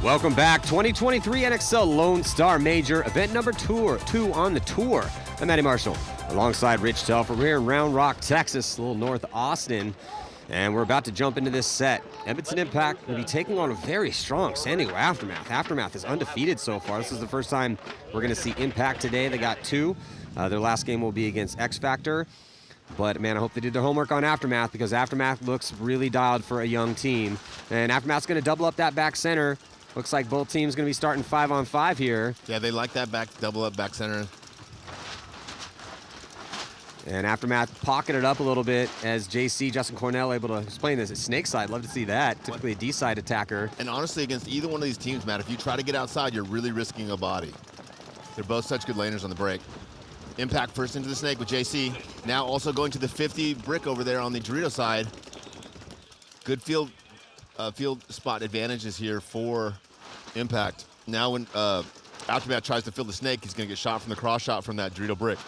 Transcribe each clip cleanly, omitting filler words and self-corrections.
Welcome back. 2023 NXL Lone Star Major, event number two on the tour. I'm Matty Marshall, alongside Rich Telfer. We're here in Round Rock, Texas, a little north of Austin, and we're about to jump into this set. Edmonton Impact will be taking on a very strong San Diego Aftermath. Aftermath is undefeated so far. This is the first time we're going to see Impact today. They got two. Their last game will be against X Factor. But, man, I hope they did their homework on Aftermath, because Aftermath looks really dialed for a young team. And Aftermath's going to double up that back center. Looks like both teams going to be starting 5-on-5 here. Yeah, they like that double up back center. And Aftermath pocketed up a little bit as JC, Justin Cornell, able to explain this. At Snake side, love to see that. Typically a D-side attacker. And honestly, against either one of these teams, Matt, if you try to get outside, you're really risking a body. They're both such good laners on the break. Impact first into the Snake with JC. Now also going to the 50 brick over there on the Dorito side. Good field spot advantages here for Impact. Now when Aftermath tries to fill the Snake, he's going to get shot from the cross shot from that Dorito brick.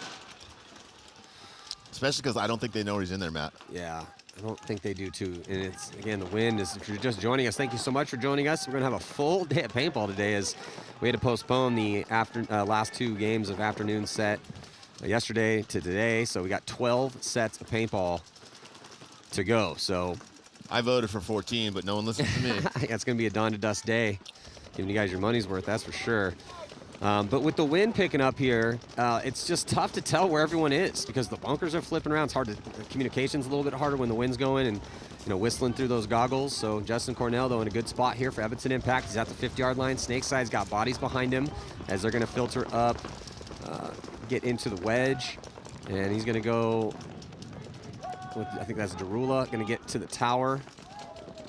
Especially because I don't think they know he's in there, Matt. Yeah, I don't think they do too. And it's, again, the wind is, if you're just joining us, thank you so much for joining us. We're going to have a full day of paintball today, as we had to postpone the last two games of afternoon set yesterday to today. So we got 12 sets of paintball to go. So I voted for 14, but no one listens to me. Yeah, it's going to be a dawn to dusk day. Giving you guys your money's worth, that's for sure. But with the wind picking up here, it's just tough to tell where everyone is, because the bunkers are flipping around. It's hard to, communication's a little bit harder when the wind's going and, you know, whistling through those goggles. So Justin Cornell, though, in a good spot here for Edmonton Impact. He's at the 50-yard line. Snakeside's got bodies behind him as they're going to filter up, get into the wedge. And he's going to go with, I think that's Darula, going to get to the tower,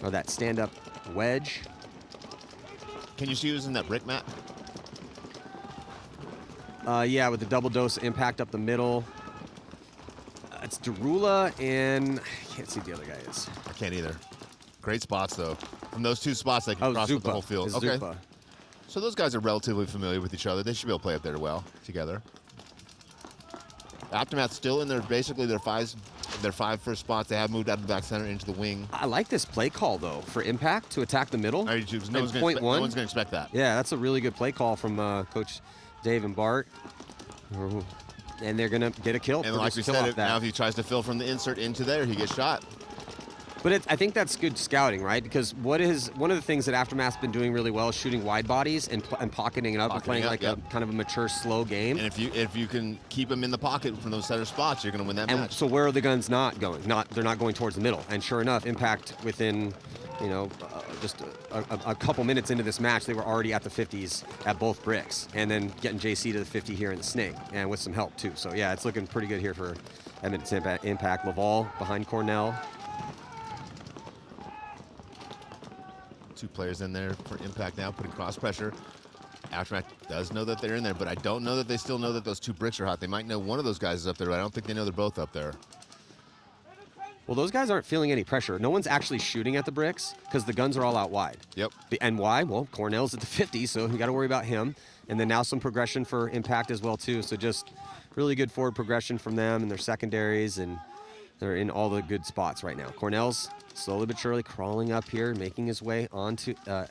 or that stand-up wedge. Can you see who's in that brick, Matt? Yeah, with the double dose Impact up the middle. It's Darula, and I can't see who the other guy is. I can't either. Great spots, though. From those two spots, they can cross up the whole field. It's okay. Zupa. So those guys are relatively familiar with each other. They should be able to play up there well together. Aftermath still in their their five first spots. They have moved out of the back center into the wing. I like this play call, though, for Impact to attack the middle. No one's going to expect that. Yeah, that's a really good play call from Coach Dave and Bart. And they're going to get a kill. And like we said, now if he tries to fill from the insert into there, he gets shot. But I think that's good scouting, right? Because one of the things that Aftermath's been doing really well is shooting wide bodies and pocketing it up and playing like a kind of a mature, slow game. And if you can keep him in the pocket from those center spots, you're going to win that match. So where are the guns not going? They're not going towards the middle. And sure enough, Impact within, just a couple minutes into this match, they were already at the 50s at both bricks, and then getting JC to the 50 here in the Snake, and with some help too. So yeah, it's looking pretty good here for Edmonton Impact. Laval behind Cornell. Two players in there for Impact now, putting cross pressure. Aftermath does know that they're in there, but I don't know that they still know that those two bricks are hot. They might know one of those guys is up there, but I don't think they know they're both up there. Well, those guys aren't feeling any pressure. No one's actually shooting at the bricks because the guns are all out wide. Yep. And why? Well, Cornell's at the 50, so you got to worry about him. And then now some progression for Impact as well, too. So just really good forward progression from them and their secondaries, and they're in all the good spots right now. Cornell's slowly but surely crawling up here, making his way onto, and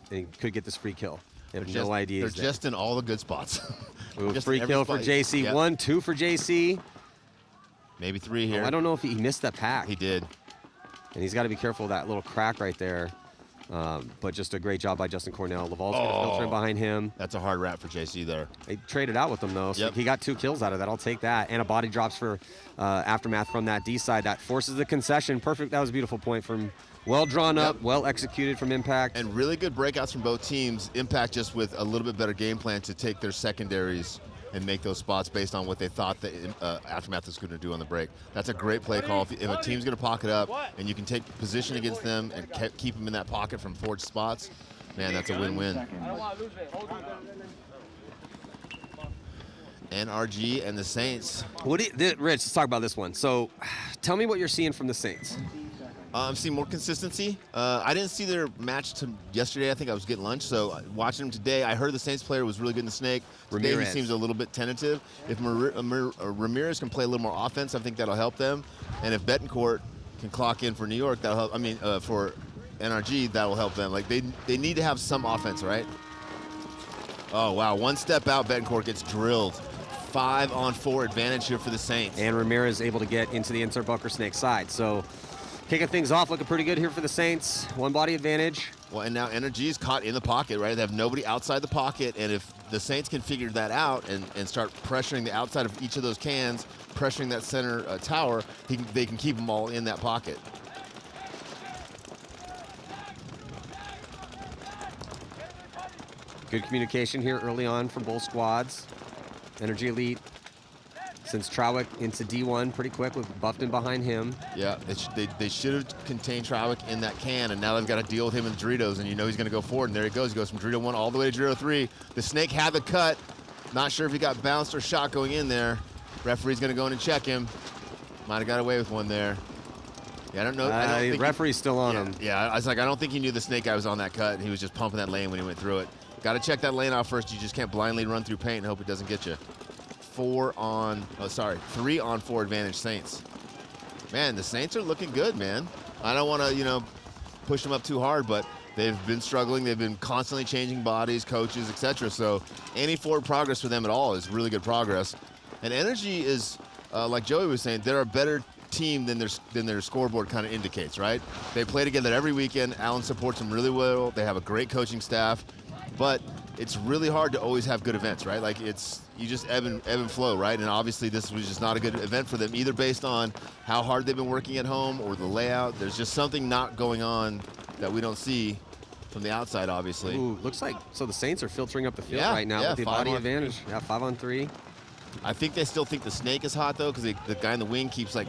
he could get this free kill. They have no idea. They're just in all the good spots. Free kill for JC. Yep. 1, 2 for JC. Maybe 3 here. I don't know if he missed that pack. He did. And he's got to be careful of that little crack right there. But just a great job by Justin Cornell. Laval's going to filter in behind him. That's a hard wrap for JC there. They traded out with him, though. So he got 2 kills out of that. I'll take that. And a body drops for Aftermath from that D side. That forces the concession. Perfect. That was a beautiful point from well drawn up, well executed from Impact. And really good breakouts from both teams. Impact just with a little bit better game plan to take their secondaries and make those spots based on what they thought that Aftermath was going to do on the break. That's a great play call. If a team's going to pocket up and you can take position against them and keep them in that pocket from forward spots, man, that's a win-win. NRG and the Saints. Rich, let's talk about this one. So tell me what you're seeing from the Saints. I'm seeing more consistency. I didn't see their match yesterday. I think I was getting lunch, so watching them today, I heard the Saints player was really good in the Snake. Today he seems a little bit tentative. If Ramirez can play a little more offense, I think that'll help them. And if Betancourt can clock in for New York, that'll help. I mean, for NRG, that'll help them. Like, they need to have some offense, right? Oh, wow. One step out, Betancourt gets drilled. 5-on-4 advantage here for the Saints. And Ramirez able to get into the insert Bunker Snake side. So kicking things off, looking pretty good here for the Saints. One body advantage. Well, and now NRG is caught in the pocket, right? They have nobody outside the pocket, and if the Saints can figure that out and start pressuring the outside of each of those cans, pressuring that center tower, they can keep them all in that pocket. Good communication here early on from both squads. NRG Elite sends Trowick into D1 pretty quick with Buffton behind him. Yeah, they should have contained Trowick in that can, and now they've got to deal with him in Doritos, and you know he's going to go forward, and there he goes. He goes from Dorito 1 all the way to Dorito 3. The Snake had the cut. Not sure if he got bounced or shot going in there. Referee's going to go in and check him. Might have got away with one there. Yeah, I don't know. The referee's still on him. Yeah, I was like, I don't think he knew the Snake guy was on that cut. He was just pumping that lane when he went through it. Got to check that lane out first. You just can't blindly run through paint and hope it doesn't get you. 3-on-4 advantage Saints. Man, the Saints are looking good, man. I don't want to, push them up too hard, but they've been struggling. They've been constantly changing bodies, coaches, etc. So any forward progress for them at all is really good progress. And NRG is, like Joey was saying, they're a better team than their scoreboard kind of indicates, right? They play together every weekend. Allen supports them really well. They have a great coaching staff, but it's really hard to always have good events, right? Like you just ebb and flow, right? And obviously this was just not a good event for them, either based on how hard they've been working at home or the layout. There's just something not going on that we don't see from the outside, obviously. Ooh, looks like, so the Saints are filtering up the field right now with the body advantage. Yeah, 5-on-3. I think they still think the Snake is hot, though, because the guy in the wing keeps, like,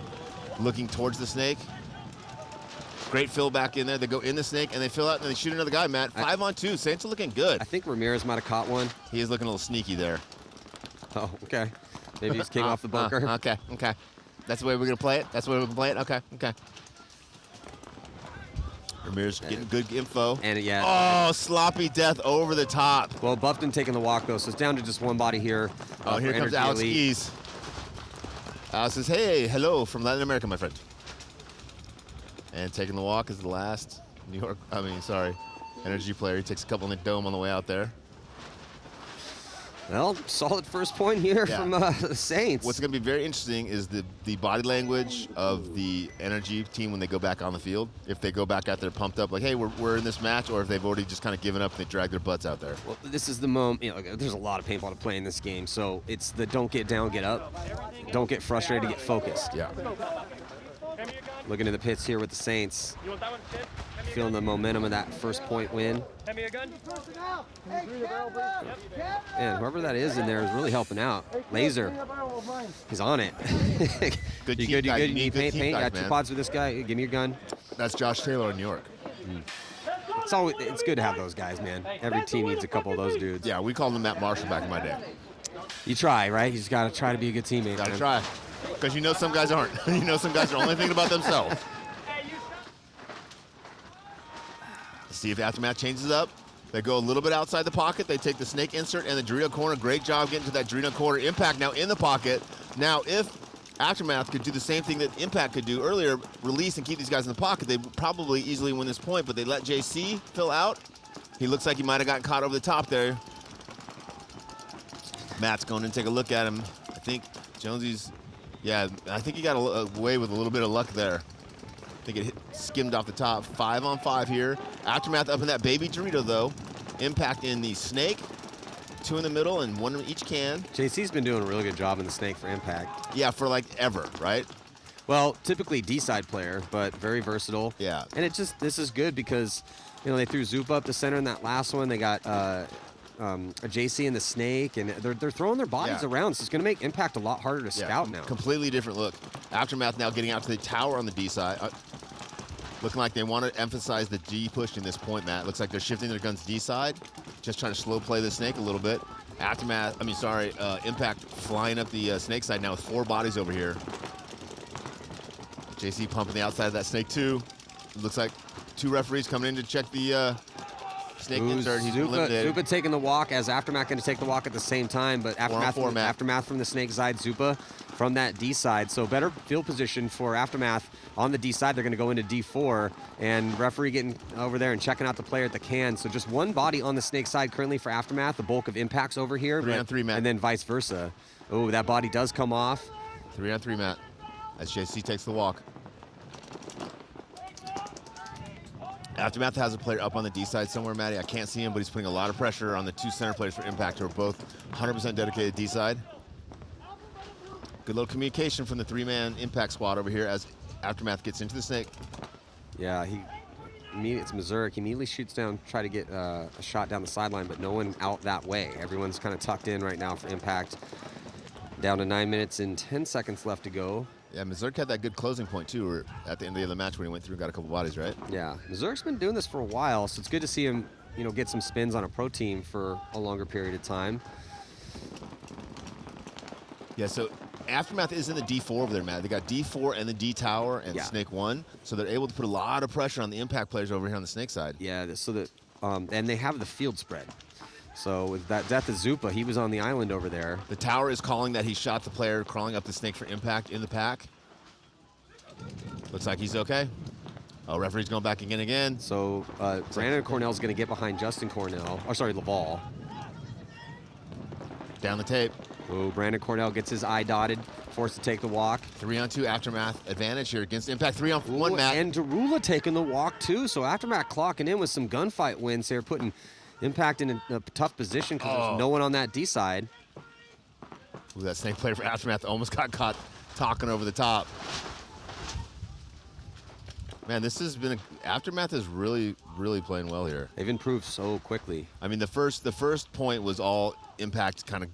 looking towards the Snake. Great fill back in there. They go in the Snake, and they fill out, and they shoot another guy, Matt. 5-on-2. Saints are looking good. I think Ramirez might have caught one. He is looking a little sneaky there. Oh, okay. Maybe he's king off the bunker. Okay. That's the way we're going to play it? That's the way we're going to play it? Okay. Ramirez getting good info. And Oh, sloppy death over the top. Well, Buffton taking the walk, though, so it's down to just one body here. Oh, here comes Alex Keys. Alex says, hey, hello from Latin America, my friend. And taking the walk is the last NRG player. He takes a couple in the dome on the way out there. Well, solid first point here from the Saints. What's going to be very interesting is the body language of the NRG team when they go back on the field. If they go back out there pumped up, like, hey, we're in this match, or if they've already just kind of given up and they drag their butts out there. Well, this is the moment. There's a lot of paintball to play in this game, so it's the don't get down, get up. Don't get frustrated, get focused. Yeah. Looking at the pits here with the Saints. Feeling the momentum of that first point win. Hand me a gun. Man, whoever that is in there is really helping out. Laser. He's on it. Good You team good? You guys. good? You need paint? Guys, Got 2 man. pods with this guy? Give me your gun. That's Josh Taylor in New York. It's good to have those guys, man. Every team needs a couple of those dudes. Yeah, we called him Matt Marshall back in my day. You try, right? You just got to try to be a good teammate. Gotta man. try. Because you know some guys aren't. You know some guys are only thinking about themselves. See if Aftermath changes it up. They go a little bit outside the pocket. They take the Snake insert and the Dorito corner. Great job getting to that Dorito corner. Impact now in the pocket. Now, if Aftermath could do the same thing that Impact could do earlier, release and keep these guys in the pocket, they would probably easily win this point, but they let JC fill out. He looks like he might have gotten caught over the top there. Matt's going in to take a look at him. I think Jonesy's, I think he got away with a little bit of luck there. I think it skimmed off the top. 5-on-5 here. Aftermath up in that baby Dorito, though. Impact in the Snake. 2 in the middle and 1 in each can. JC's been doing a really good job in the Snake for Impact. Yeah, for like ever, right? Well, typically D-side player, but very versatile. Yeah. And this is good because, they threw Zoop up the center in that last one. They got a JC in the Snake, and they're throwing their bodies around, so it's going to make Impact a lot harder to scout now. Completely different look. Aftermath now getting out to the tower on the D side. Looking like they want to emphasize the D push in this point, Matt. Looks like they're shifting their guns D side, just trying to slow play the Snake a little bit. Impact flying up the Snake side now with 4 bodies over here. JC pumping the outside of that Snake too. Looks like 2 referees coming in to check the Snake insert, he's eliminated. Zupa taking the walk as Aftermath going to take the walk at the same time, but Aftermath from the snake side, Zupa from that D side. So better field position for Aftermath on the D side. They're going to go into D4, and referee getting over there and checking out the player at the can. So just one body on the snake side currently for Aftermath. The bulk of impacts over here. 3-on-3, Matt. And then vice versa. Oh, that body does come off. 3-on-3, Matt, as JC takes the walk. Aftermath has a player up on the D side somewhere, Matty. I can't see him, but he's putting a lot of pressure on the two center players for Impact, who are both 100% dedicated D side. Good little communication from the three-man Impact squad over here as Aftermath gets into the snake. Yeah, it's Missouri. He immediately shoots down, try to get a shot down the sideline, but no one out that way. Everyone's kind of tucked in right now for Impact. Down to 9 minutes and 10 seconds left to go. Yeah, Missouri had that good closing point, too, or at the end of the match when he went through and got a couple bodies, right? Yeah, Missouri's been doing this for a while, so it's good to see him, get some spins on a pro team for a longer period of time. Yeah, so Aftermath is in the D4 over there, Matt. They got D4 and the D tower and Snake 1, so they're able to put a lot of pressure on the Impact players over here on the Snake side. Yeah, and they have the field spread. So with that death of Zupa, he was on the island over there. The tower is calling that he shot the player crawling up the snake for Impact in the pack. Looks like he's okay. Oh, referee's going back again. So Brandon Cornell's going to get behind Justin Cornell. Oh, sorry, Laval. Down the tape. Oh, Brandon Cornell gets his eye dotted, forced to take the walk. 3-on-2 Aftermath advantage here against Impact. 3-on-1, Matt. And Darula taking the walk, too. So Aftermath clocking in with some gunfight wins here, putting Impact in a tough position because there's no one on that D side. Ooh, that snake player for Aftermath almost got caught talking over the top. Man, this has been Aftermath is really, really playing well here. They've improved so quickly. I mean, the first point was all Impact kind of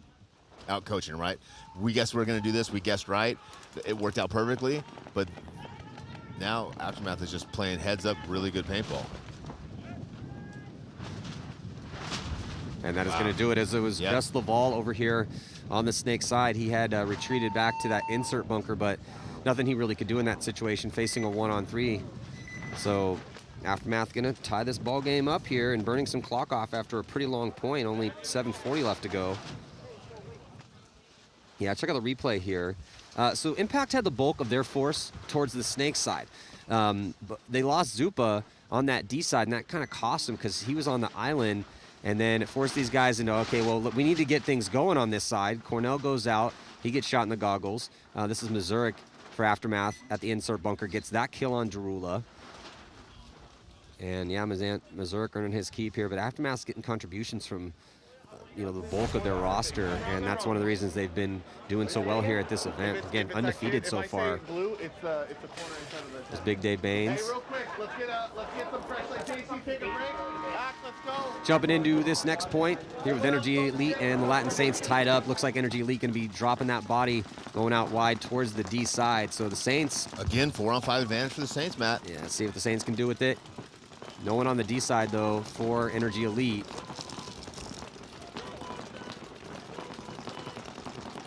out coaching, right? We guessed we were going to do this. We guessed right. It worked out perfectly. But now Aftermath is just playing heads up, really good paintball. And that is going to do it, as it was just Laval over here on the snake side. He had retreated back to that insert bunker, but nothing he really could do in that situation, facing a 1-on-3. So Aftermath going to tie this ball game up here and burning some clock off after a pretty long point. Only 7:40 left to go. Yeah, check out the replay here. So Impact had the bulk of their force towards the snake side. But they lost Zupa on that D side, and that kind of cost them because he was on the island. And then it forced these guys into, okay, well, look, we need to get things going on this side. Cornell goes out. He gets shot in the goggles. This is Missouri for Aftermath at the insert bunker. Gets that kill on Darula. And, yeah, Missouri earning his keep here. But Aftermath's getting contributions from, the bulk of their roster. And that's one of the reasons they've been doing so well here at this event. Again, undefeated so far. Blue, it's the corner inside of the There's Big Dave Baines. Hey, real quick, let's get some fresh like JC, take a break. Back, let's go. Jumping into this next point here with NRG Elite and the Latin Saints tied up. Looks like NRG Elite going to be dropping that body, going out wide towards the D side. So the Saints. Again, 4-on-5 advantage for the Saints, Matt. Yeah, let's see what the Saints can do with it. No one on the D side, though, for NRG Elite.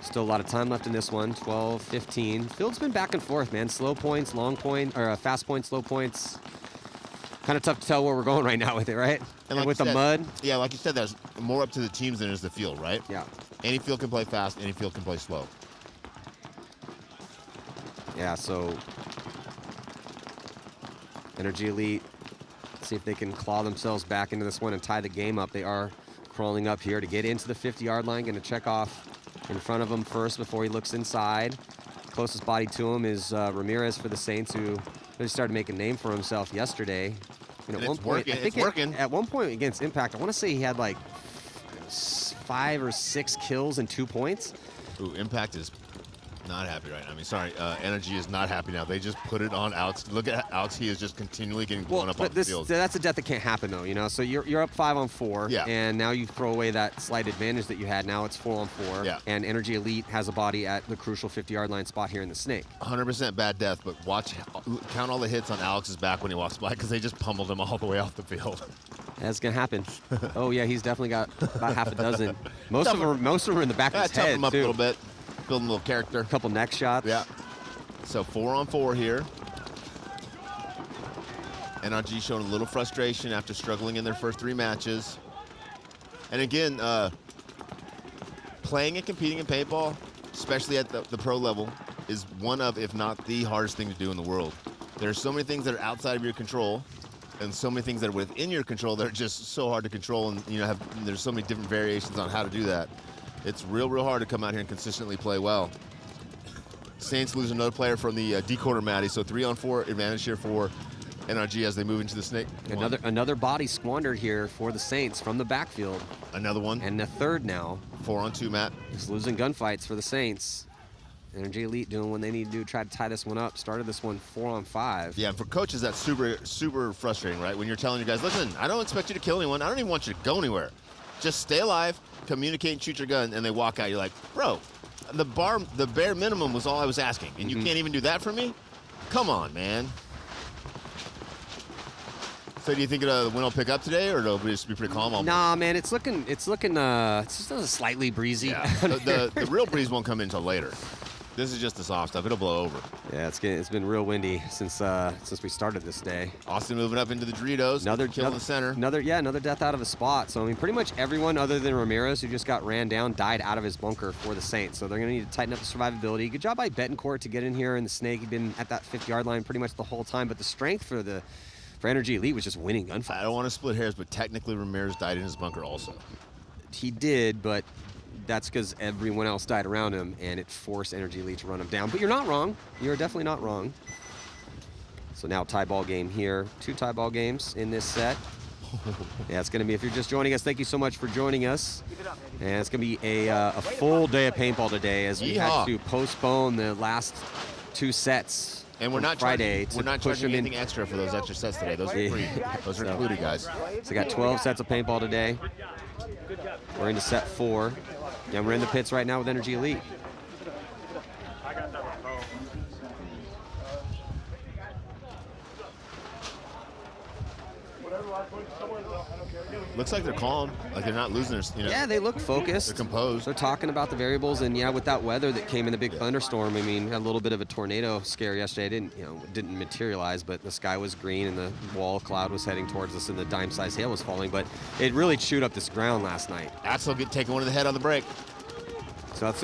Still a lot of time left in this one, 12-15. Field's been back and forth, man. Slow points, long point, or fast points, slow points. Kind of tough to tell where we're going right now with it, right? And like with the said, mud. Yeah, like you said, there's more up to the teams than is the field, right? Yeah. Any field can play fast, any field can play slow. Yeah, so NRG Elite, see if they can claw themselves back into this one and tie the game up. They are crawling up here to get into the 50-yard line. Going to check off in front of him first before he looks inside. Closest body to him is Ramirez for the Saints, who really started making a name for himself yesterday. And at one point, I think at one point against Impact, I want to say he had like 5 or 6 kills and 2 points. Ooh, Impact is not happy right now. I mean, sorry, NRG is not happy now. They just put it on Alex. Look at Alex. He is just continually getting blown up on the field. That's a death that can't happen, though, So you're up 5-on-4, and now you throw away that slight advantage that you had. Now it's 4-on-4, and NRG Elite has a body at the crucial 50-yard line spot here in the snake. 100% bad death, but count all the hits on Alex's back when he walks by, because they just pummeled him all the way off the field. That's gonna happen. Oh yeah, he's definitely got about half a dozen. Most of them are in the back of his head, tough him up too. a little bit. Building a little character. A couple neck shots. Yeah. So 4-on-4 here. NRG showing a little frustration after struggling in their first 3 matches. And again, playing and competing in paintball, especially at the pro level, is one of, if not the hardest thing to do in the world. There are so many things that are outside of your control, and so many things that are within your control that are just so hard to control, and there's so many different variations on how to do that. It's real hard to come out here and consistently play well. Saints lose another player from the D quarter, Matty, so 3-on-4 advantage here for NRG as they move into the snake. Another body squandered here for the Saints from the backfield. Another one. And a third now. 4-on-2, Matt. Just losing gunfights for the Saints. NRG Elite doing what they need to do, try to tie this one up. Started this one 4-on-5. Yeah, and for coaches, that's super frustrating, right? When you're telling your guys, listen, I don't expect you to kill anyone. I don't even want you to go anywhere. Just stay alive, communicate, and shoot your gun, and they walk out. You're like, bro, the bare minimum was all I was asking, and you can't even do that for me? Come on, man. So do you think the wind will pick up today, or it'll just be pretty calm? Nah, man, it's looking it's just slightly breezy. Yeah. the real breeze won't come in until later. This is just the soft stuff. It'll blow over. Yeah, it's been real windy since we started this day. Austin moving up into the Doritos. Another kill in the center. Another death out of a spot. So I mean, pretty much everyone other than Ramirez, who just got ran down, died out of his bunker for the Saints. So they're gonna need to tighten up the survivability. Good job by Betancourt to get in here in the snake. He'd been at that 50-yard line pretty much the whole time. But the strength for NRG Elite was just winning gunfights. I don't want to split hairs, but technically Ramirez died in his bunker also. He did, but that's because everyone else died around him, and it forced NRG Elite to run him down. But you're not wrong. You're definitely not wrong. So now tie ball game here. 2 tie ball games in this set. Yeah, it's going to be, if you're just joining us, thank you so much for joining us. And it's going to be a full day of paintball today as we had to postpone the last 2 sets. And we're not Friday charging, we're not charging anything extra for those extra sets today. Those are free. Those are included, guys. So we got 12 sets of paintball today. We're into set 4. And we're in the pits right now with NRG Elite. Looks like they're calm, like they're not losing their, Yeah, they look focused. They're composed. They're talking about the variables, and yeah, with that weather that came in a big thunderstorm, I mean, had a little bit of a tornado scare yesterday. It didn't materialize, but the sky was green and the wall cloud was heading towards us and the dime-sized hail was falling, but it really chewed up this ground last night. Axel taking one to the head on the break. So that's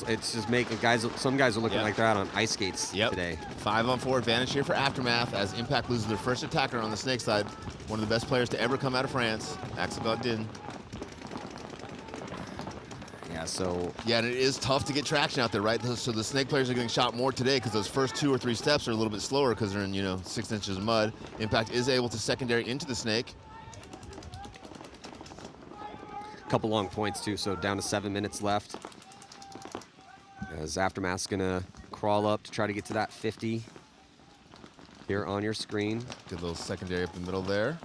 it's just making guys. Some guys are looking like they're out on ice skates today. 5-on-4 advantage here for Aftermath as Impact loses their first attacker on the snake side. One of the best players to ever come out of France, Axel Godin. Yeah, so. Yeah, and it is tough to get traction out there, right? So the snake players are getting shot more today because those first 2 or 3 steps are a little bit slower because they're in 6 inches of mud. Impact is able to secondary into the snake. A couple long points too, so down to 7 minutes left. As Aftermath's gonna crawl up to try to get to that 50 here on your screen. Good little secondary up the middle there.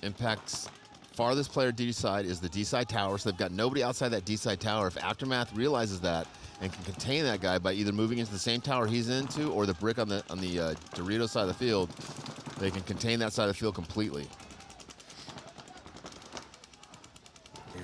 Impact's farthest player D side is the D side tower, so they've got nobody outside that D side tower. If Aftermath realizes that and can contain that guy by either moving into the same tower he's into or the brick on the Dorito side of the field, they can contain that side of the field completely.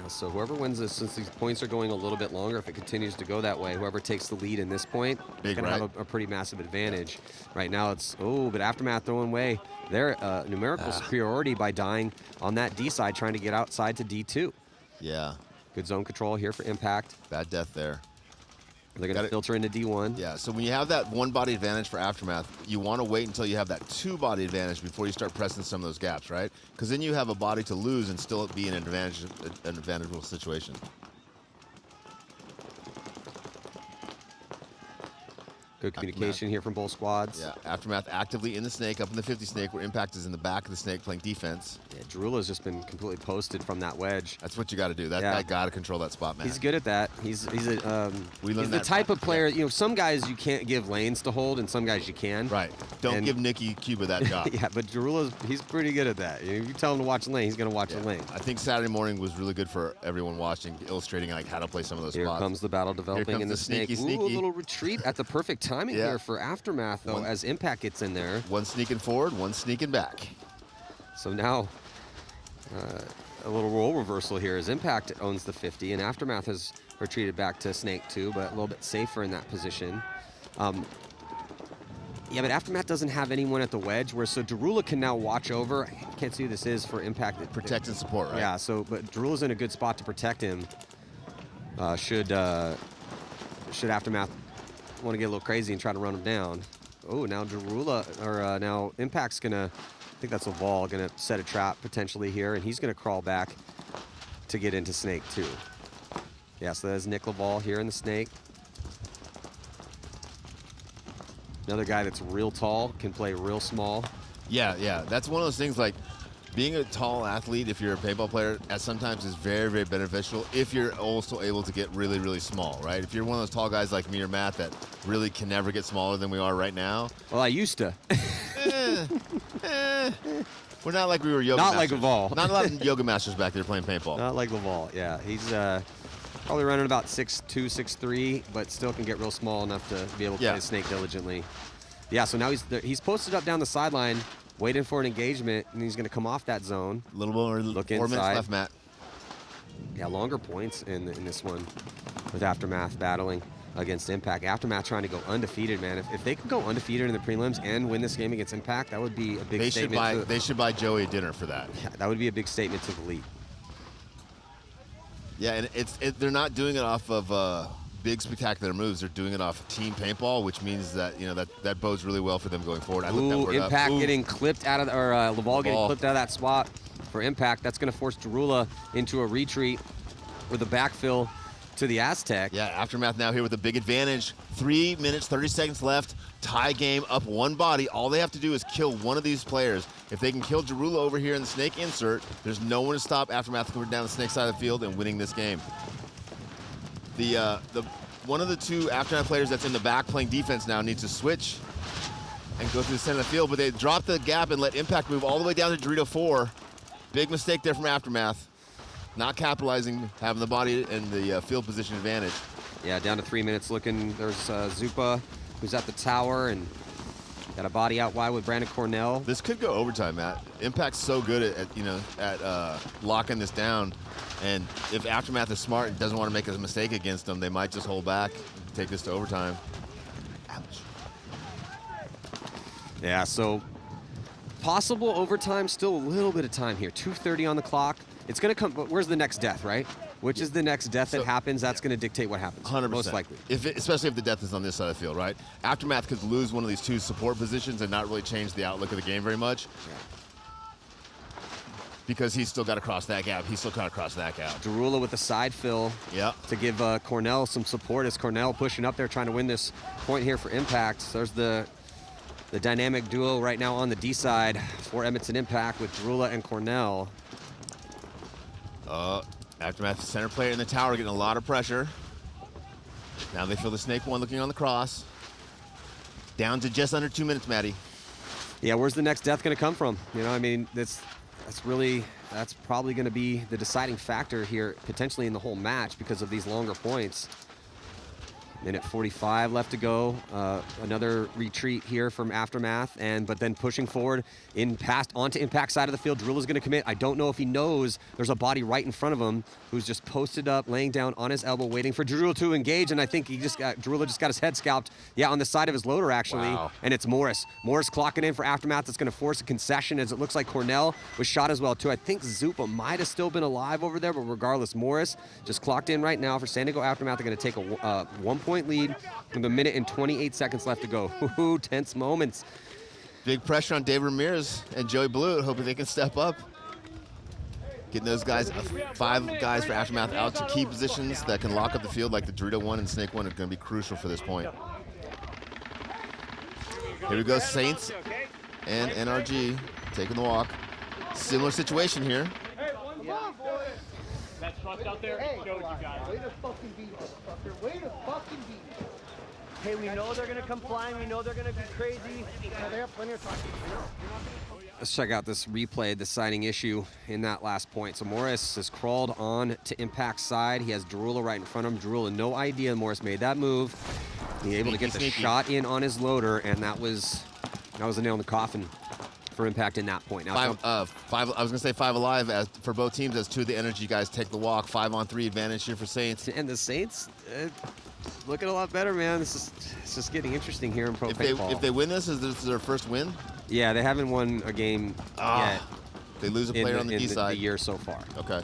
So whoever wins this, since these points are going a little bit longer, if it continues to go that way, whoever takes the lead in this point is going to have a pretty massive advantage. Right now it's, but Aftermath throwing away their numerical superiority by dying on that D side, trying to get outside to D2. Yeah. Good zone control here for Impact. Bad death there. They're going to filter into D1. Yeah, so when you have that 1-body advantage for Aftermath, you want to wait until you have that 2-body advantage before you start pressing some of those gaps, right? Because then you have a body to lose and still be in an advantageable situation. Good communication here from both squads. Yeah, Aftermath actively in the snake, up in the 50 snake, where Impact is in the back of the snake playing defense. Yeah, Drula's just been completely posted from that wedge. That's what you got to do. That guy got to control that spot, man. He's good at that. He's the type of player, some guys you can't give lanes to hold, and some guys you can. Right. Don't give Nicky Cuba that job. Yeah, but he's pretty good at that. If you tell him to watch a lane, he's going to watch a lane. I think Saturday morning was really good for everyone watching, illustrating how to play some of those spots. Here comes the battle developing in the snake. Sneaky. Ooh, a little retreat at the perfect timing here for Aftermath, though, as Impact gets in there. One sneaking forward, one sneaking back. So now a little role reversal here as Impact owns the 50, and Aftermath has retreated back to Snake 2, but a little bit safer in that position. Yeah, but Aftermath doesn't have anyone at the wedge, where so Darula can now watch over. I can't see who this is for Impact. Protect and support, right? Yeah, so but Darula's in a good spot to protect him. Should Aftermath want to get a little crazy and try to run him down. Oh, now Darula, or now Impact's gonna, I think that's Laval, gonna set a trap potentially here, and he's gonna crawl back to get into Snake too. Yeah, so there's Nick Laval here in the Snake. Another guy that's real tall, can play real small. Yeah. That's one of those things, like, being a tall athlete, if you're a paintball player, at sometimes is very, very beneficial if you're also able to get really, really small, right? If you're one of those tall guys like me or Matt that really can never get smaller than we are right now. Well, I used to. We're not like we were yoga Not masters. like Laval. Not a lot of yoga masters back there playing paintball. Not like Laval, yeah. He's probably running about 6'2", 6'3", but still can get real small enough to be able to play Snake diligently. Yeah, so now he's posted up down the sideline, waiting for an engagement, and he's going to come off that zone. A little more, look 4 minutes inside. left, Matt. Yeah, longer points in this one with Aftermath battling against Impact. Aftermath trying to go undefeated, man. If they could go undefeated in the prelims and win this game against Impact, that would be a big statement. They should buy Joey dinner for that. Yeah, that would be a big statement to the league. Yeah, and they're not doing it off of big spectacular moves. They're doing it off team paintball, which means that that bodes really well for them going forward. Ooh, Impact getting clipped out of, or Laval getting clipped out of that spot for Impact. That's going to force Darula into a retreat with a backfill to the Aztec. Yeah, Aftermath now here with a big advantage. 3 minutes, 30 seconds left. Tie game, up one body. All they have to do is kill one of these players. If they can kill Darula over here in the Snake insert, there's no one to stop Aftermath coming down the Snake side of the field and winning this game. The one of the two Aftermath players that's in the back playing defense now needs to switch and go through the center of the field, but they dropped the gap and let Impact move all the way down to Dorito 4. Big mistake there from Aftermath. Not capitalizing, having the body and the field position advantage. Yeah, down to 3 minutes looking. There's Zupa, who's at the tower, and got a body out wide with Brandon Cornell. This could go overtime, Matt. Impact's so good at locking this down, and if Aftermath is smart and doesn't want to make a mistake against them, they might just hold back, take this to overtime. Ouch. Yeah, so possible overtime, still a little bit of time here. 2:30 on the clock. It's going to come, but where's the next death, right? Which is the next death that happens? That's going to dictate what happens. 100%. Most likely. Especially if the death is on this side of the field, right? Aftermath could lose one of these two support positions and not really change the outlook of the game very much. Yeah. Because he's still got to cross that gap. He's still got to cross that gap. Darula with the side fill to give Cornell some support as Cornell pushing up there trying to win this point here for Impact. So there's the dynamic duo right now on the D side for Edmonton Impact with Darula and Cornell. Aftermath, center player in the tower, getting a lot of pressure. Now they feel the Snake one looking on the cross. Down to just under 2 minutes, Matty. Yeah, where's the next death going to come from? You know, I mean, that's probably going to be the deciding factor here, potentially in the whole match because of these longer points. Minute 45 left to go. Another retreat here from Aftermath, but then pushing forward onto Impact side of the field. Darula's going to commit. I don't know if he knows there's a body right in front of him who's just posted up, laying down on his elbow, waiting for Darula to engage. And I think Darula just got his head scalped. Yeah, on the side of his loader actually. Wow. And it's Morris. Morris clocking in for Aftermath. That's going to force a concession as it looks like Cornell was shot as well too. I think Zupa might have still been alive over there, but regardless, Morris just clocked in right now for San Diego Aftermath. They're going to take a 1 point lead with a minute and 28 seconds left to go. Ooh, tense moments. Big pressure on Dave Ramirez and Joey Blewett, hoping they can step up. Getting those guys, 5 guys for Aftermath out to key positions that can lock up the field like the Dorito 1 and Snake 1 are going to be crucial for this point. Here we go, Saints and NRG taking the walk. Similar situation here. That's fucked out there. Hey, Showed you guys. way to fucking beat us, fucker. Way to fucking beat us. Hey, we know they're gonna come flying. We know they're gonna be crazy. Yeah, they have plenty of time. Let's check out this replay, the signing issue in that last point. So Morris has crawled on to Impact's side. He has Darula right in front of him. Darula, no idea Morris made that move. He's able to get the shot in on his loader, and that was a nail in the coffin for Impact in that point. Now, I was going to say 5 alive for both teams as 2 of the NRG guys take the walk. 5-on-3 advantage here for Saints. and the Saints, looking a lot better, man. It's just getting interesting here in pro paintball. If they win this, is this their first win? Yeah, they haven't won a game yet. They lose a player on the D side. The year so far. Okay.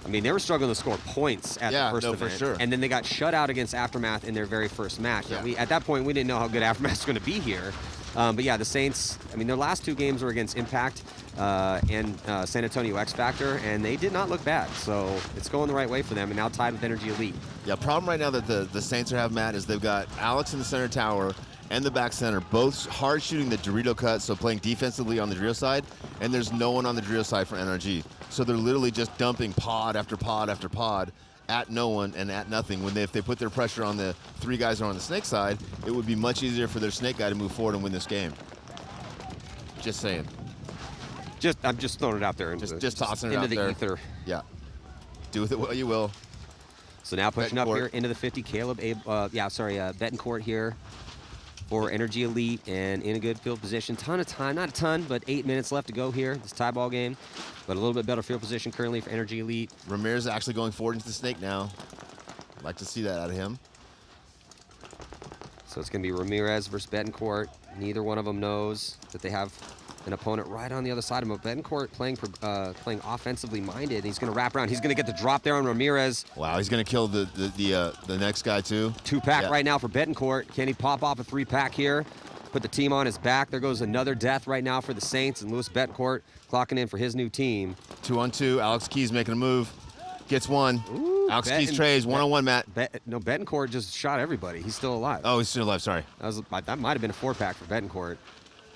I mean, they were struggling to score points at the first event, for sure. and then they got shut out against Aftermath in their very first match. Yeah. Now, at that point, we didn't know how good Aftermath was going to be here. But yeah, the Saints, I mean, their last 2 games were against Impact and San Antonio X Factor, and they did not look bad. So it's going the right way for them, and now tied with NRG Elite. Yeah, problem right now that the Saints are having, Matt, is they've got Alex in the center tower and the back center, both hard shooting the Dorito cut, so playing defensively on the Dorito side, and there's no one on the Dorito side for NRG. So they're literally just dumping pod after pod after pod at no one and at nothing. If they put their pressure on the 3 guys who are on the Snake side, it would be much easier for their Snake guy to move forward and win this game. Just saying. I'm just throwing it out there. Just tossing it out into there. the ether. Yeah. Do with it what you will. So now pushing up Betancourt. here into the 50, Betancourt here for NRG Elite, and in a good field position. Ton of time, not a ton, but 8 minutes left to go here. This tie ball game, but a little bit better field position currently for NRG Elite. Ramirez actually going forward into the Snake now. I'd like to see that out of him. So it's going to be Ramirez versus Betancourt. Neither one of them knows that they have an opponent right on the other side of him. But Betancourt playing offensively minded. He's going to wrap around. He's going to get the drop there on Ramirez. Wow, he's going to kill the next guy too. 2-pack right now for Betancourt. Can he pop off a 3-pack here? Put the team on his back. There goes another death right now for the Saints, and Louis Betancourt clocking in for his new team. 2-on-2. Alex Keys making a move. Gets one. Ooh, Alex Keys trays 1-on-1, Matt. Betancourt just shot everybody. He's still alive. Oh, he's still alive. Sorry. That might have been a 4-pack for Betancourt.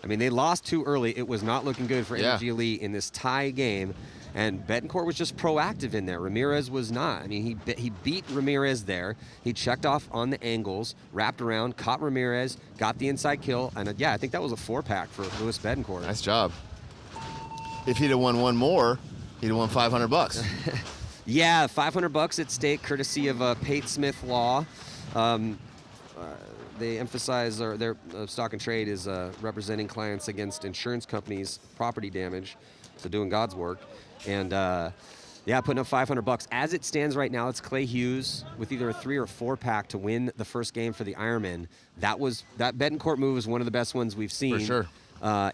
I mean, they lost too early. It was not looking good for NRG Elite in this tie game, and Betancourt was just proactive in there. Ramirez was not. I mean, he beat Ramirez there. He checked off on the angles, wrapped around, caught Ramirez, got the inside kill, and yeah, I think that was a 4-pack for Louis Betancourt. Nice job. If he'd have won one more, he'd have won $500. Yeah, $500 at stake, courtesy of Pate Smith Law. They emphasize their stock and trade is representing clients against insurance companies' property damage, so doing God's work. And yeah, putting up $500. As it stands right now, it's Clay Hughes with either a 3 or 4-pack to win the first game for the Ironman. That Betancourt move was one of the best ones we've seen. For sure.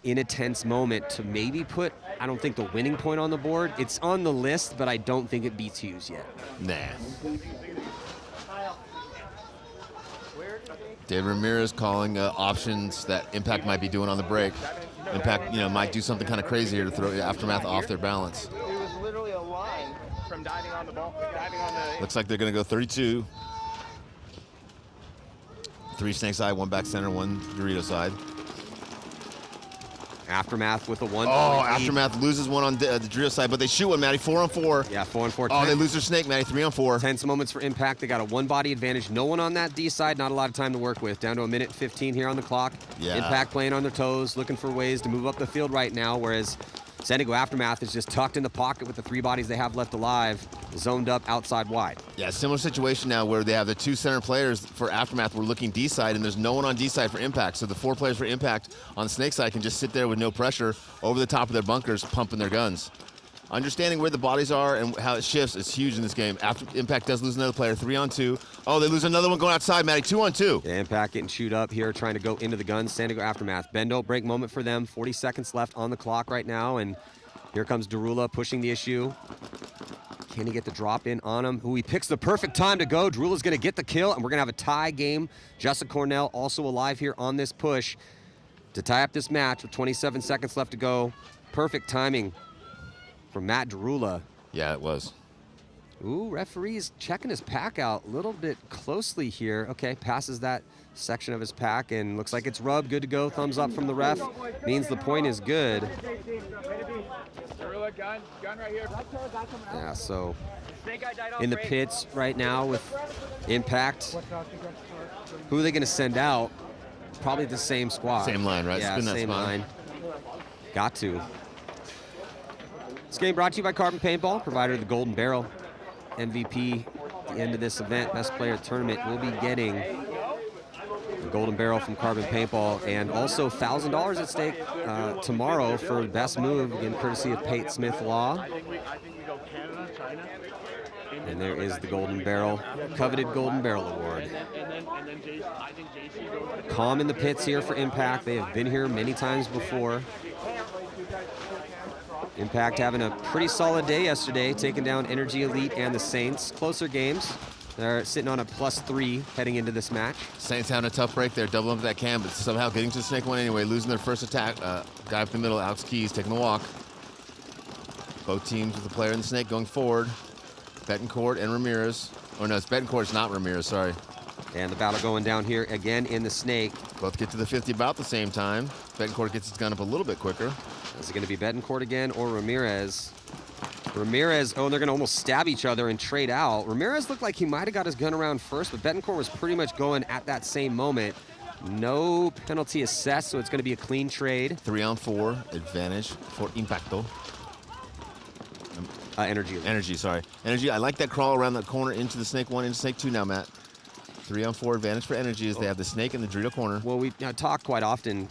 In a tense moment to maybe put, I don't think the winning point on the board. It's on the list, but I don't think it beats Hughes yet. Nah. David Ramirez calling options that Impact might be doing on the break. Impact, might do something kind of crazy here to throw Aftermath off their balance. It was literally a line from diving on the ball, diving on the. Looks like they're going to go 32. 3 Snake side, 1 back center, 1 Dorito side. Aftermath with a 1. Oh, Aftermath loses one on the Dorito side, but they shoot one, Matty. 4-on-4. Yeah, 4-on-4. Oh, they lose their Snake, Matty. 3-on-4. Tense moments for Impact. They got a 1-body advantage. No one on that D side. Not a lot of time to work with. Down to 1:15 here on the clock. Yeah. Impact playing on their toes, looking for ways to move up the field right now, whereas San Diego Aftermath is just tucked in the pocket with the 3 bodies they have left alive, zoned up outside wide. Yeah, similar situation now where they have the 2 center players for Aftermath. We're looking D side, and there's no one on D side for Impact. So the 4 players for Impact on the Snake side can just sit there with no pressure over the top of their bunkers, pumping their guns. Understanding where the bodies are and how it shifts is huge in this game. After Impact does lose another player, 3-on-2. Oh, they lose another one going outside, Matty. 2-on-2. Yeah, Impact getting chewed up here, trying to go into the guns. San Diego Aftermath. Bend don't break moment for them. 40 seconds left on the clock right now, and here comes Darula pushing the issue. Can he get the drop in on him? Ooh, he picks the perfect time to go. Darula's going to get the kill, and we're going to have a tie game. Justin Cornell also alive here on this push to tie up this match with 27 seconds left to go. Perfect timing from Matt Darula. Yeah, it was. Ooh, referee's checking his pack out a little bit closely here. Okay, passes that section of his pack and looks like it's rubbed. Good to go. Thumbs up from the ref. Means the point is good. Gun right here. Yeah, so in the pits right now with Impact. Who are they going to send out? Probably the same squad. Same line, right? Yeah, Spin that same spot. line. Got to. This game brought to you by Carbon Paintball, provider of the Golden Barrel. MVP at the end of this event, best player at the tournament, will be getting the Golden Barrel from Carbon Paintball, and also $1,000 at stake tomorrow for best move, again courtesy of Pate Smith Law. I think we go Canada, China. And there is the Golden Barrel, coveted Golden Barrel Award. And then JC, I think JC goes. Calm in the pits here for Impact. They have been here many times before. Impact having a pretty solid day yesterday, taking down NRG Elite and the Saints. Closer games. They're sitting on a +3 heading into this match. Saints having a tough break there, doubling up that can, but somehow getting to the snake one anyway, losing their first attack. Guy up the middle, Alex Keys, taking the walk. Both teams with the player in the snake going forward. Betancourt and Ramirez. Oh no, it's Betancourt, it's not Ramirez, sorry. And the battle going down here again in the snake. Both get to the 50 about the same time. Betancourt gets his gun up a little bit quicker. Is it going to be Betancourt again or Ramirez? Ramirez, oh, they're going to almost stab each other and trade out. Ramirez looked like he might have got his gun around first, but Betancourt was pretty much going at that same moment. No penalty assessed, so it's going to be a clean trade. 3-on-4 advantage for Impacto. NRG. Sorry. NRG, I like that crawl around that corner into the snake one, into snake two now, Matt. 3-on-4 advantage for NRG as they have the snake in the Dorito corner. Well, we talk quite often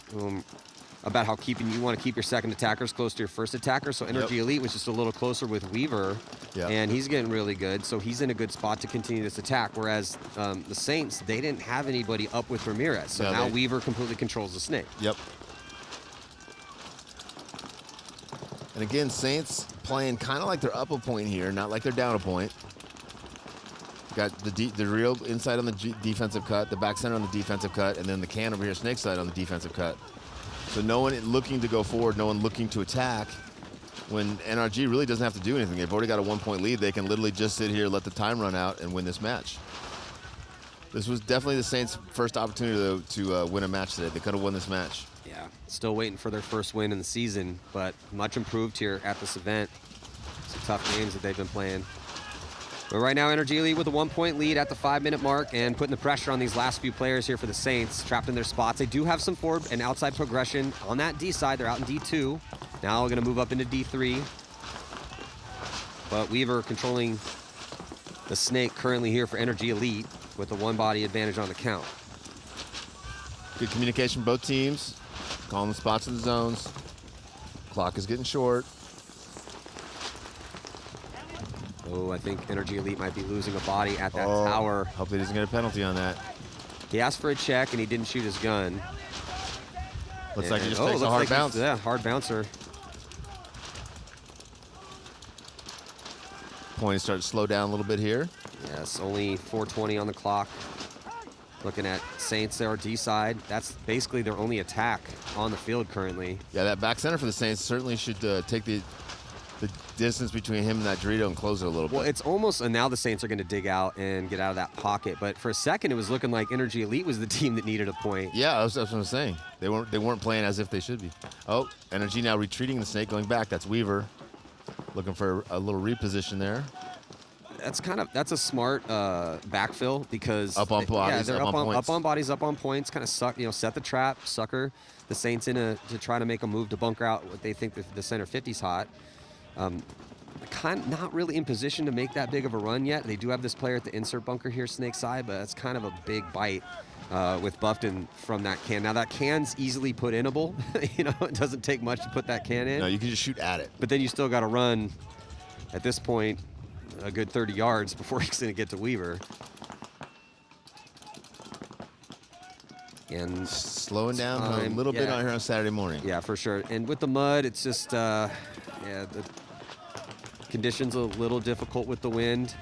about how you want to keep your second attackers close to your first attacker. So NRG Elite was just a little closer with Weaver, and he's getting really good. So he's in a good spot to continue this attack. Whereas the Saints, they didn't have anybody up with Ramirez. So now Weaver completely controls the snake. Yep. And again, Saints playing kind of like they're up a point here, not like they're down a point. Got the real inside on the defensive cut, the back center on the defensive cut, and then the can over here, snake side on the defensive cut. So no one looking to go forward, no one looking to attack. When NRG really doesn't have to do anything. They've already got a 1-point lead. They can literally just sit here, let the time run out, and win this match. This was definitely the Saints' first opportunity to win a match today. They could have won this match. Yeah, still waiting for their first win in the season, but much improved here at this event. Some tough games that they've been playing. But right now, NRG Elite with a 1-point lead at the 5-minute mark and putting the pressure on these last few players here for the Saints, trapped in their spots. They do have some forward and outside progression on that D side. They're out in D2. Now we're going to move up into D3. But Weaver controlling the snake currently here for NRG Elite with a 1-body advantage on the count. Good communication both teams. Calling the spots in the zones. Clock is getting short. Oh, I think NRG Elite might be losing a body at that tower. Hopefully he doesn't get a penalty on that. He asked for a check and he didn't shoot his gun. Looks like he just takes a hard bounce. Yeah, hard bouncer. Point is starting to slow down a little bit here. Yes, only 4:20 on the clock. Looking at Saints there, D side. That's basically their only attack on the field currently. Yeah, that back center for the Saints certainly should take the distance between him and that Dorito and close it a little bit. Well, it's almost, and now the Saints are going to dig out and get out of that pocket. But for a second, it was looking like NRG Elite was the team that needed a point. Yeah, that's what I'm saying. They weren't playing as if they should be. Oh, NRG now retreating the snake, going back. That's Weaver, looking for a little reposition there. That's a smart backfill because up on bodies, they're up on points. Up on bodies, up on points. Kind of set the trap, sucker the Saints in to try to make a move to bunker out what they think the center 50's hot. Not really in position to make that big of a run yet. They do have this player at the insert bunker here, snake side, but that's kind of a big bite with Buffton from that can. Now that can's easily put inable. It doesn't take much to put that can in. No, you can just shoot at it. But then you still got to run at this point a good 30 yards before he's going to get to Weaver. And slowing down a little bit on here on Saturday morning. Yeah, for sure. And with the mud, it's just, the conditions a little difficult with the wind.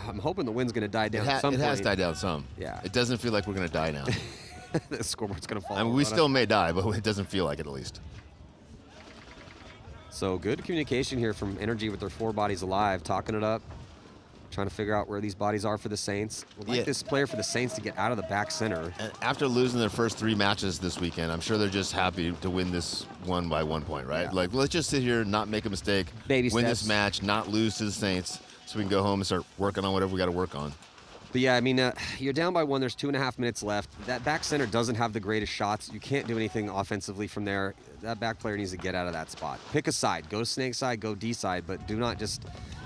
I'm hoping the wind's going to die down at some point. It has died down some. Yeah. It doesn't feel like we're going to die now. The scoreboard's going to fall. I mean, we still may die, but it doesn't feel like it at least. So good communication here from NRG with their 4 bodies alive, talking it up, trying to figure out where these bodies are for the Saints. Would like this player for the Saints to get out of the back center. And after losing their first 3 matches this weekend, I'm sure they're just happy to win this one by 1 point, right? Yeah. Like, let's just sit here, not make a mistake, Baby win steps. this match, not lose to the Saints, so we can go home and start working on whatever we got to work on. But yeah, I mean, you're down by 1. There's 2.5 minutes left. That back center doesn't have the greatest shots. You can't do anything offensively from there. That back player needs to get out of that spot. Pick a side. Go snake side, go D side, but do not just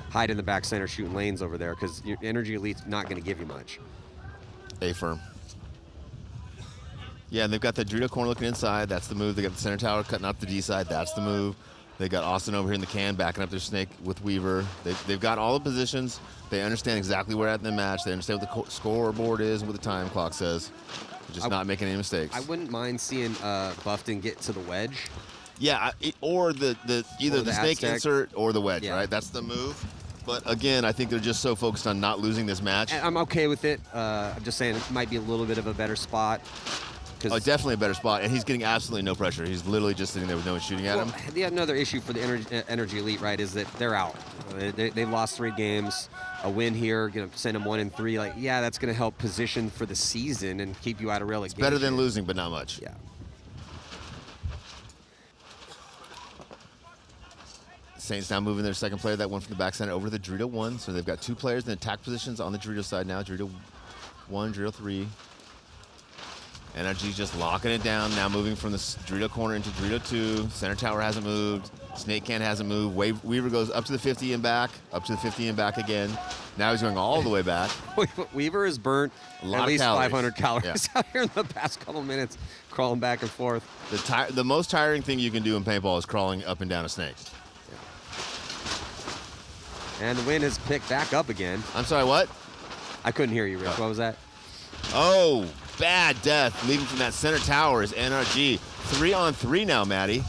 hide in the back center shooting lanes over there because your NRG Elite's not going to give you much. A-firm. Yeah, and they've got the Dorito corner looking inside. That's the move. They got the center tower cutting out the D side. That's the move. They got Austin over here in the can, backing up their snake with Weaver. They've got all the positions. They understand exactly where at in the match. They understand what the scoreboard is and what the time clock says. They're just not making any mistakes. I wouldn't mind seeing Buffton get to the wedge. Yeah, or either the snake Aztec. insert or the wedge, Yeah. right? That's the move. But again, I think they're just so focused on not losing this match. And I'm okay with it. I'm just saying it might be a little bit of a better spot. Oh, definitely a better spot, and he's getting absolutely no pressure. He's literally just sitting there with no one shooting at him. Another issue for the NRG Elite, right, is that they're out. They've lost 3 games. A win here, going to send them 1-3. Like, yeah, that's going to help position for the season and keep you out of relegation. It's better than losing, but not much. Yeah. Saints now moving their second player, that one from the back center, over to the Dorito 1. So they've got 2 players in attack positions on the Dorito side now. Dorito 1, Dorito 3. NRG just locking it down, now moving from the Dorito corner into Dorito 2. Center tower hasn't moved. Snake can hasn't moved. Weaver goes up to the 50 and back, up to the 50 and back again. Now he's going all the way back. Weaver has burnt at least 500 calories Yeah. out here in the past couple minutes, crawling back and forth. The most tiring thing you can do in paintball is crawling up and down a snake. And the wind has picked back up again. I'm sorry, what? I couldn't hear you, Rich. What was that? Oh, bad death. Leaving from that center tower is NRG. 3-on-3 now, Maddie.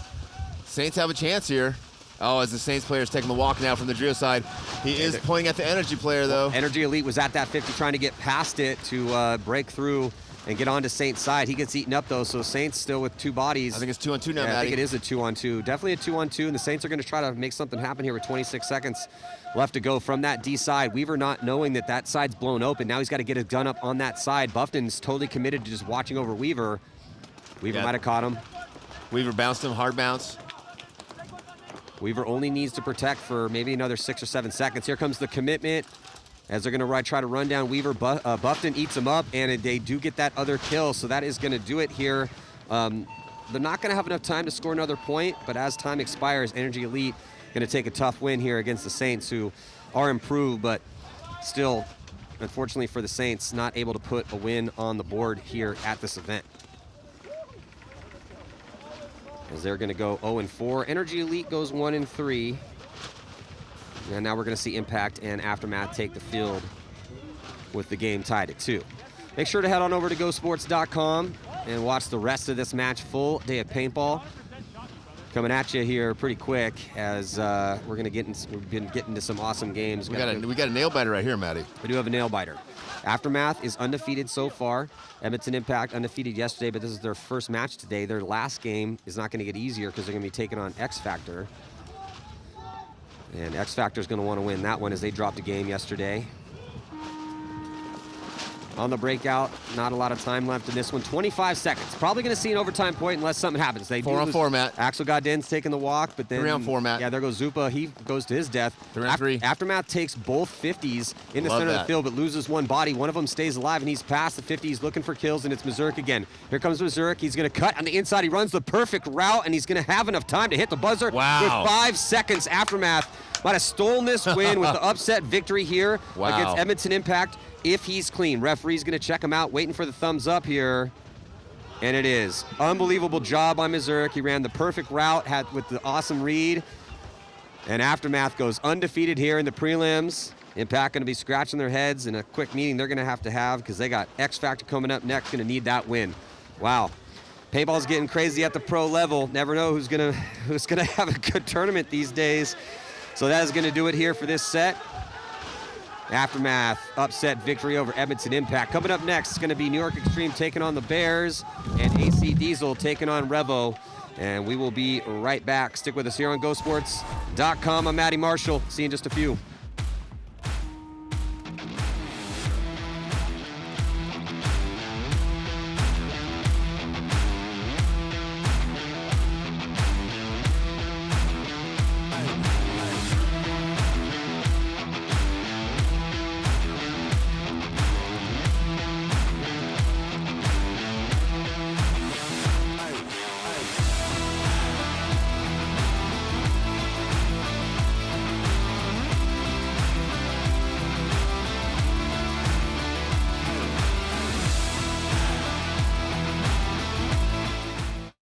Saints have a chance here. Oh, as the Saints player is taking the walk now from the Dorito side. He is pointing at the NRG player, though. NRG Elite was at that 50 trying to get past it to break through and get onto Saints' side. He gets eaten up, though, so Saints still with 2 bodies. I think it's 2-on-2 now, Yeah, Maddie. I think it is a 2-on-2. Definitely a 2-on-2, and the Saints are going to try to make something happen here with 26 seconds left to go from that D side. Weaver not knowing that that side's blown open. Now he's got to get his gun up on that side. Buffton's totally committed to just watching over Weaver. Weaver might have caught him. Weaver bounced him, hard bounce. Weaver only needs to protect for maybe another 6 or 7 seconds. Here comes the commitment as they're going to try to run down Weaver. Buffton eats him up, and they do get that other kill, so that is going to do it here. They're not going to have enough time to score another point, but as time expires, NRG Elite going to take a tough win here against the Saints, who are improved, but still, unfortunately for the Saints, not able to put a win on the board here at this event. As they're going to go 0-4. NRG Elite goes 1-3. And now we're going to see Impact and Aftermath take the field with the game tied at 2. Make sure to head on over to GoSports.com and watch the rest of this match. Full day of paintball coming at you here pretty quick, as we've been getting to some awesome games. We got a nail biter right here, Maddie. We do have a nail biter. Aftermath is undefeated so far. Edmonton Impact undefeated yesterday, but this is their first match today. Their last game is not going to get easier because they're going to be taking on X Factor. And X Factor is going to want to win that one as they dropped a game yesterday. On the breakout, not a lot of time left in this one. 25 seconds. Probably going to see an overtime point unless something happens. They 4-on-4, Matt. Axel Godin's taking the walk, but then 3-on-4, Matt. Yeah, there goes Zupa. He goes to his death. 3-on-3. Aftermath takes both 50s in the Love center of that. the field, but loses one body. One of them stays alive, and he's past the 50. He's looking for kills, and it's Mazurk again. Here comes Mazurk. He's going to cut on the inside. He runs the perfect route, and he's going to have enough time to hit the buzzer. Wow. With 5 seconds, Aftermath might have stolen this win with the upset victory here against Edmonton Impact. If he's clean, referee's going to check him out, waiting for the thumbs up here. And it is. Unbelievable job by Mazurk. He ran the perfect route with the awesome read. And Aftermath goes undefeated here in the prelims. Impact going to be scratching their heads in a quick meeting they're going to have because they got X Factor coming up next, going to need that win. Wow. Paintball's getting crazy at the pro level. Never know who's going to have a good tournament these days. So that is going to do it here for this set. Aftermath upset victory over Edmonton Impact. Coming up next is going to be New York Extreme taking on the Bears and AC Diesel taking on Revo. And we will be right back. Stick with us here on GoSports.com. I'm Matty Marshall. See you in just a few.